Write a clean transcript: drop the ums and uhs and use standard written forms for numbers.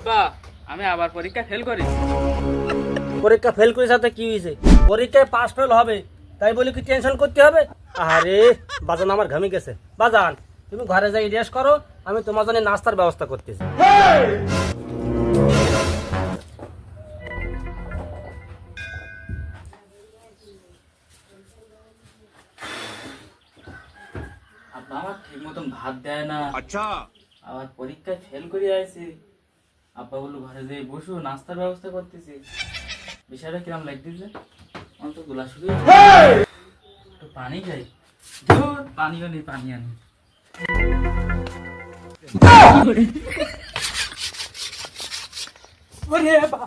আব্বা আমি আবার পরীক্ষা ফেল করি। পরীক্ষা ফেল করে সাথে কি হয়েছে? পরীক্ষায় পাস ফেল হবে তাই বলে কি টেনশন করতে হবে? আরে বাজান আমার ঘামে গেছে। বাজান তুমি ঘরে যাই রেস্ট করো, আমি তোমার জন্য নাস্তার ব্যবস্থা করতেছি। আব্বা আমার ঠিক মতন ভাত দেয় না, अच्छा আবার পরীক্ষায় ফেল করে আইছি। আব্বা বললো ঘরে যেয়ে বসু নাস্তার ব্যবস্থা করতেছি। বিষয়টা কিরম লাগতেছে? আমার তো গোলা শুরু একটু পানি খাই। ধুর, পানিও নেই, পানি আনি। ওরে বাবা!